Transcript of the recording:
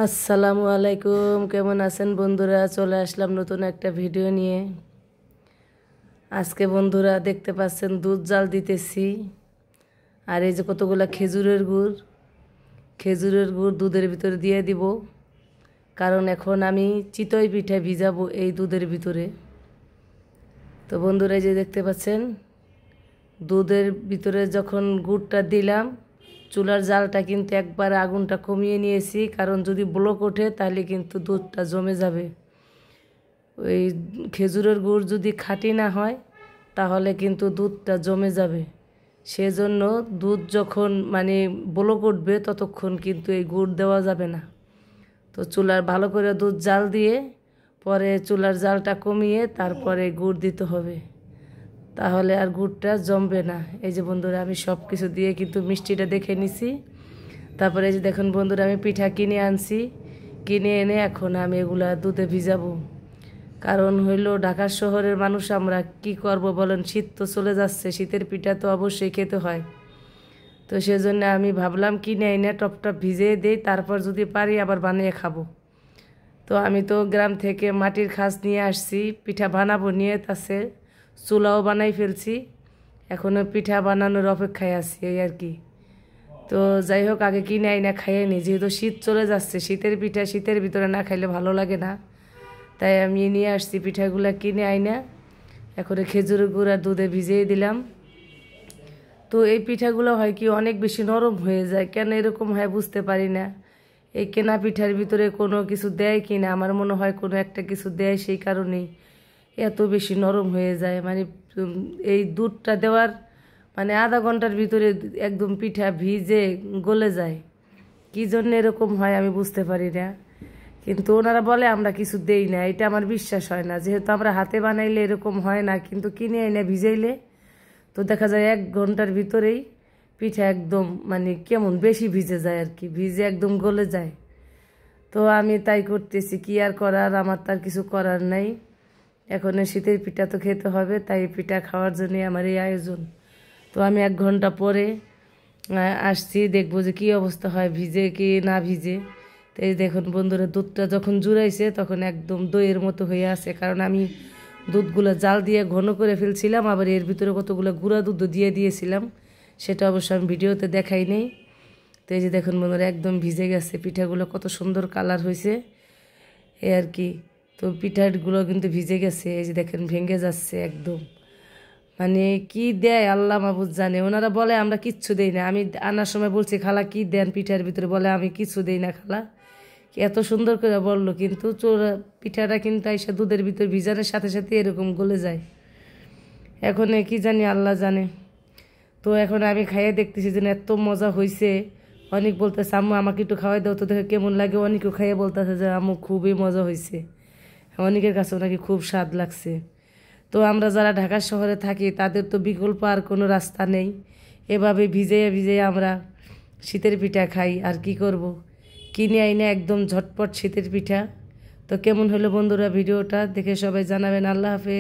আসসালামু আলাইকুম, কেমন আছেন বন্ধুরা? চলে আসলাম নতুন একটা ভিডিও নিয়ে। আজকে বন্ধুরা দেখতে পাচ্ছেন দুধ জাল দিতেছি। আর এই যে কতগুলা খেজুরের গুড় দুধের ভিতরে দিয়ে দিব, কারণ এখন আমি চিতই পিঠা ভিজাবো এই দুধের ভিতরে। তো বন্ধুরা এই যে দেখতে পাচ্ছেন দুধের ভিতরে যখন গুড়টা দিলাম, চুলার জালটা কিন্তু একবার আগুনটা কমিয়ে নিয়েছি, কারণ যদি ব্লক ওঠে তাহলে কিন্তু দুধটা জমে যাবে। ওই খেজুরের গুড় যদি খাঁটি না হয় তাহলে কিন্তু দুধটা জমে যাবে। সেজন্য দুধ যখন ব্লক উঠবে ততক্ষণ কিন্তু এই গুড় দেওয়া যাবে না। তো চুলার ভালো করে দুধ জাল দিয়ে পরে চুলার জালটা কমিয়ে তারপরে গুড় দিতে হবে, তাহলে আর গুড়টা জমবে না। এই যে বন্ধুরা আমি সব কিছু দিয়ে কিন্তু মিষ্টিটা দেখে নিছি। তারপরে এই যে দেখুন বন্ধুরা আমি পিঠা কিনে আনছি, কিনে এনে এখন আমি এগুলা দুধে ভিজাবো। কারণ হইল ঢাকা শহরের মানুষ আমরা কি করব বলেন, শীত তো চলে যাচ্ছে, শীতের পিঠা তো অবশ্যই খেতে হয়। তো সেজন্য আমি ভাবলাম কিনে এনে টপটপ ভিজিয়ে দিই, তারপর যদি পারি আবার বানিয়ে খাবো। তো আমি তো গ্রাম থেকে মাটির খাস নিয়ে আসছি, পিঠা বানাবো নিয়ে তাছে চুলাও বানাই ফেলছি, এখনও পিঠা বানানোর অপেক্ষায় আছি এই আর কি। তো যাই হোক, আগে কিনে আইনা খাইয়ে নিই, যেহেতু শীত চলে যাচ্ছে, শীতের পিঠা শীতের ভিতরে না খাইলে ভালো লাগে না। তাই আমি নিয়ে আসছি পিঠাগুলো কিনে আইনা, এখন খেজুরের গুড় আর দুধে ভিজিয়ে দিলাম। তো এই পিঠাগুলো হয় কি অনেক বেশি নরম হয়ে যায়, কেন এরকম হয় বুঝতে পারি না। এই কেনা পিঠার ভিতরে কোনো কিছু দেয় কি না, আমার মনে হয় কোনো একটা কিছু দেয়, সেই কারণেই এত বেশি নরম হয়ে যায়। এই দুধটা দেওয়ার আধা ঘন্টার ভিতরে একদম পিঠা ভিজে গলে যায়। কী জন্য এরকম হয় আমি বুঝতে পারি না, কিন্তু ওনারা বলে আমরা কিছু দেই না, এটা আমার বিশ্বাস হয় না। যেহেতু আমরা হাতে বানাইলে এরকম হয় না, কিন্তু কিনে এনে ভিজাইলে তো দেখা যায় 1 ঘন্টার ভিতরেই পিঠা একদম কেমন বেশি ভিজে যায় আর কি, ভিজে একদম গলে যায়। তো আমি তাই করতেছি, কি আর করার, আমার তার কিছু করার নাই। এখন শীতের পিঠা তো খেতে হবে, তাই পিঠা খাওয়ার জন্যই আমার এই আয়োজন। তো আমি 1 ঘন্টা পরে আসছি, দেখবো যে কী অবস্থা হয়, ভিজে কি না ভিজে। তো এই দেখুন বন্ধুরা দুধটা যখন জুড়াইছে তখন একদম দইয়ের মতো হয়ে আছে, কারণ আমি দুধগুলো জাল দিয়ে ঘন করে ফেলছিলাম, আবার এর ভিতরে কতগুলো গুঁড়া দুধ দিয়ে দিয়েছিলাম, সেটা অবশ্য আমি ভিডিওতে দেখাই নেই। তো এই যে দেখুন বন্ধুরা একদম ভিজে গেছে, পিঠাগুলো কত সুন্দর কালার হয়েছে এই আর কি। তো পিঠাগুলো কিন্তু ভিজে গেছে, এই যে দেখেন ভেঙে যাচ্ছে একদম। কি দেয় আল্লাহ মাহবুব জানে। ওনারা বলে আমরা কিচ্ছু দেই না, আমি আনার সময় বলছি খালা কি দেন পিঠার ভিতরে, বলে আমি কিছু দেই না খালা। এত সুন্দর করে বললো, কিন্তু পিঠাটা কিন্তু এসে দুধের ভিতর ভিজানোর সাথে সাথে এরকম গলে যায়। এখন কি জানি আল্লাহ জানে। তো এখন আমি খাইয়ে দেখতেছি যে এত মজা হয়েছে। অনেক বলতেছে আম্মু আমাকে একটু খাওয়াই দাও তো দেখে কেমন লাগে, অনেকেও খাইয়ে বলতেছে যে আম্মু খুবই মজা হয়েছে, অনেকের কাছেও নাকি খুব স্বাদ লাগছে। তো আমরা যারা ঢাকা শহরে থাকি তাদের তো বিকল্প আর কোনো রাস্তা নেই, এভাবে ভিজে ভিজে আমরা শীতের পিঠা খাই। আর কি করব, কিনে আইনে একদম ঝটপট শীতের পিঠা। তো কেমন হলো বন্ধুরা ভিডিওটা দেখে সবাই জানাবেন। আল্লাহ হাফেজ।